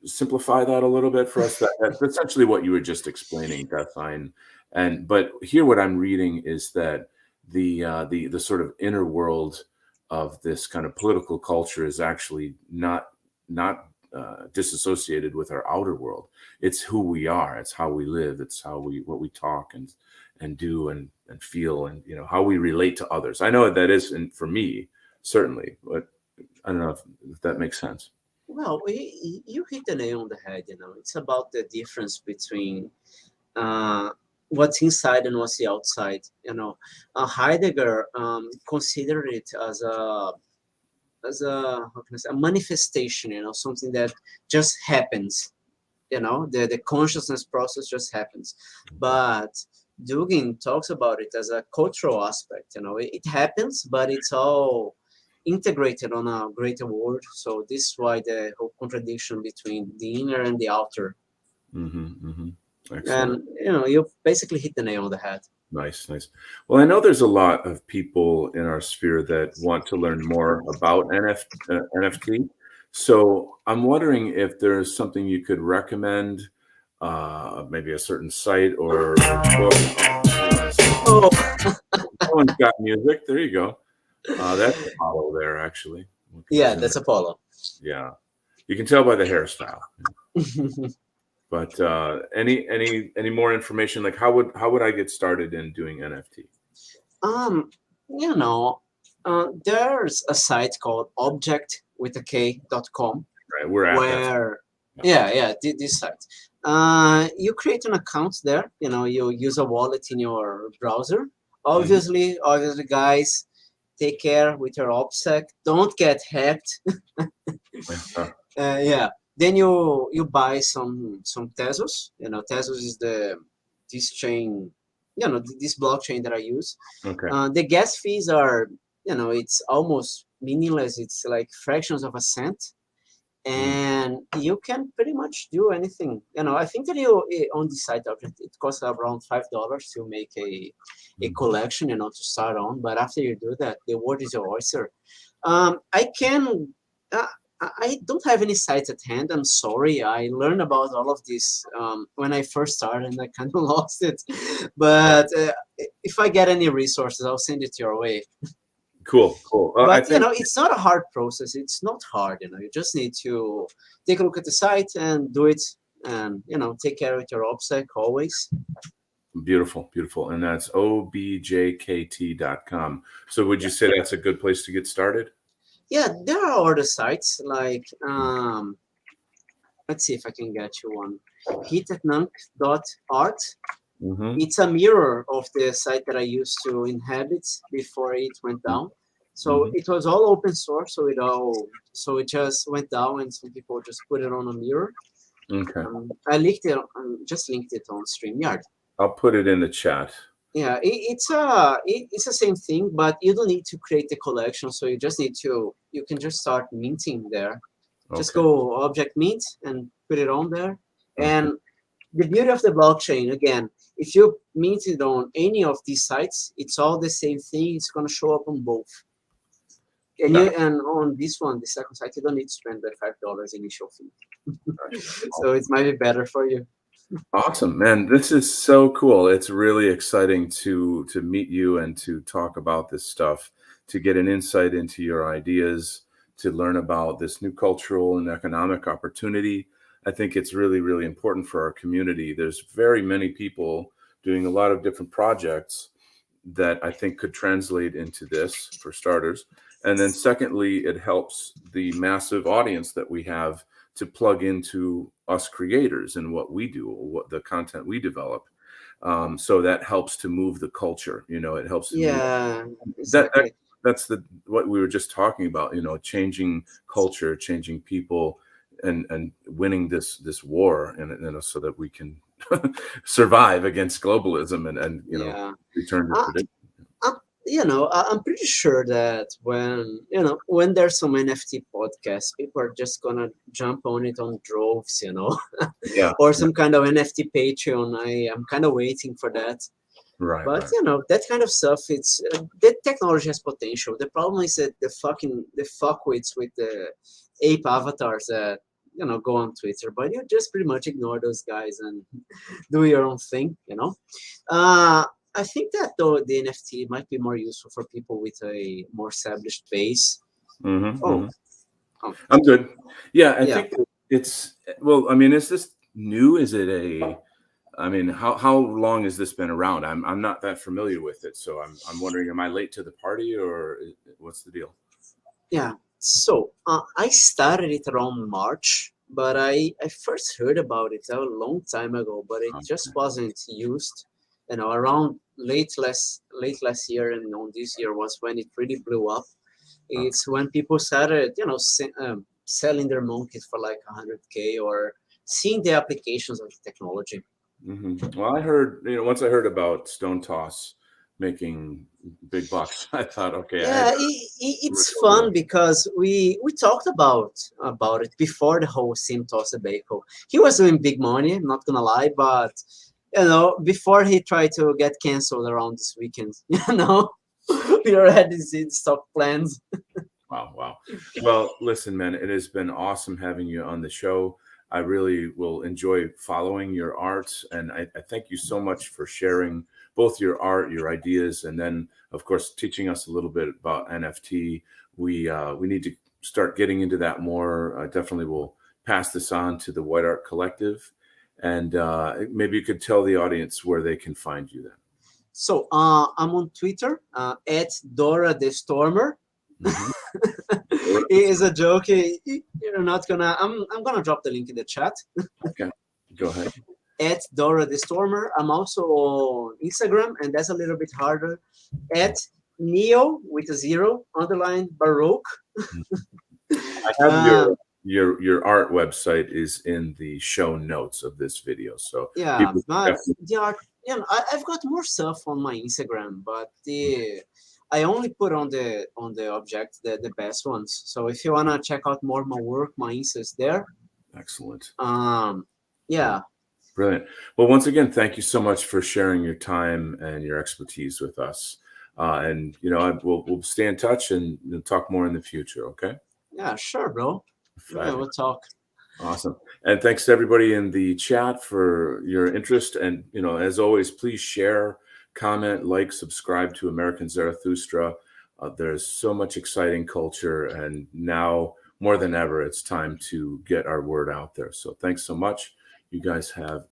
simplify that a little bit for us? That's essentially what you were just explaining, Deathline. But here, what I'm reading is that the sort of inner world of this kind of political culture is actually not disassociated with our outer world. It's who we are. It's how we live. It's how we what we talk and do and feel and how we relate to others. I know that is, and for me certainly, but I don't know if that makes sense. Well, you hit the nail on the head. It's about the difference between uh, what's inside and what's the outside. Heidegger considered it as a how can I say, a manifestation. Something that just happens. The consciousness process just happens. But Dugin talks about it as a cultural aspect. It happens, but it's all integrated on a greater world. So this is why the whole contradiction between the inner and the outer. Excellent. And you basically hit the nail on the head. Nice, nice. Well, I know there's a lot of people in our sphere that want to learn more about NFT. So I'm wondering if there's something you could recommend, maybe a certain site or book. Oh, Someone's got music. There you go. That's Apollo there, actually. Look at yeah, this that's Apollo. Yeah, you can tell by the hairstyle. But any more information? Like how would I get started in doing NFT? um, you know, there's a site called object.com Right, we're at that. where, Yeah. yeah, this site. You create an account there. You use a wallet in your browser. Obviously, guys, take care with your OPSEC. Don't get hacked. Uh, Yeah. Then you buy some Tezos. Tezos is this chain. This blockchain that I use. okay. The gas fees are, it's almost meaningless. It's like fractions of a cent, and you can pretty much do anything. I think that on the site of it costs around $5 to make a collection, to start on. But after you do that, the world is your oyster. I can. I don't have any sites at hand. I'm sorry. I learned about all of this when I first started, and I kind of lost it. But if I get any resources, I'll send it your way. Cool. I But think it's not a hard process. It's not hard. You just need to take a look at the site and do it, and take care of your OPSEC always. beautiful, and that's objkt.com. So would you say that's a good place to get started? Yeah, there are other sites like let's see if I can get you one. Hitatnunk.art. Mm-hmm. It's a mirror of the site that I used to inhabit before it went down. So it was all open source, so it just went down, and some people just put it on a mirror. Okay. I linked it, just linked it on StreamYard. I'll put it in the chat. Yeah, it's the same thing, but you don't need to create the collection. So you can just start minting there. Just Okay. go object mint and put it on there. And the beauty of the blockchain, again, if you mint it on any of these sites, it's all the same thing. It's going to show up on both. And and on this one, the second site, you don't need to spend that $5 initial fee. So it might be better for you. Awesome, man. This is so cool. It's really exciting to meet you and to talk about this stuff, to get an insight into your ideas, to learn about this new cultural and economic opportunity. I think it's really, really important for our community. There's very many people doing a lot of different projects that I think could translate into this, for starters. And then secondly, it helps the massive audience that we have to plug into us creators and what we do, what the content we develop. So that helps to move the culture. It helps to move exactly. that's what we were just talking about. Changing culture, changing people, and winning this war, and so that we can survive against globalism and return to tradition. I'm pretty sure that when there's some NFT podcasts, people are just gonna jump on it on droves, Yeah. or some kind of NFT Patreon. I'm kind of waiting for that. Right. But that kind of stuff, it's that technology has potential. The problem is that the fuckwits with the ape avatars that go on Twitter, but you just pretty much ignore those guys and do your own thing. I think that though the NFT might be more useful for people with a more established base. Oh, I'm good. Yeah, I think it's well. I mean, is this new? Is it how long has this been around? I'm not that familiar with it, so I'm wondering, am I late to the party or what's the deal? Yeah. So I started it around March, but I first heard about it a long time ago, but it just Okay. wasn't used. Around late last year and on this year was when it really blew up. Okay. It's when people started, selling their monkeys for like 100K or seeing the applications of the technology. Well, I heard, once I heard about Stone Toss making big bucks, I thought, okay, I Yeah, better it's look over fun that. because we talked about it before the whole Sim Toss Bako. He was doing big money, I'm not gonna lie, but before he tried to get canceled around this weekend, we already see the stock plans. Wow, wow. Well, listen, man, it has been awesome having you on the show. I really will enjoy following your art, and I thank you so much for sharing both your art, your ideas, and then, of course, teaching us a little bit about NFT. We need to start getting into that more. I definitely will pass this on to the White Art Collective, and maybe you could tell the audience where they can find you then. So I'm on Twitter at Dora the Stormer. Mhm. It is a joke. You're not gonna. I'm gonna drop the link in the chat. Okay, go ahead. At Dora the Stormer. I'm also on Instagram, and that's a little bit harder. At Neo with a zero underline Baroque. I have Um, your art website is in the show notes of this video, so yeah, people can but definitely. the art. I've got more stuff on my Instagram, but I only put on the object the best ones. So if you wanna check out more of my work, my Insta is there. Excellent. Um, Well, yeah, brilliant. Well, once again, thank you so much for sharing your time and your expertise with us. And we'll stay in touch and talk more in the future. Okay. yeah, sure, bro. Yeah, Fabulous. we'll talk. Awesome. And thanks to everybody in the chat for your interest. And as always, please share, comment, like, subscribe to American Zarathustra. There's so much exciting culture, and now more than ever, it's time to get our word out there. So thanks so much. You guys have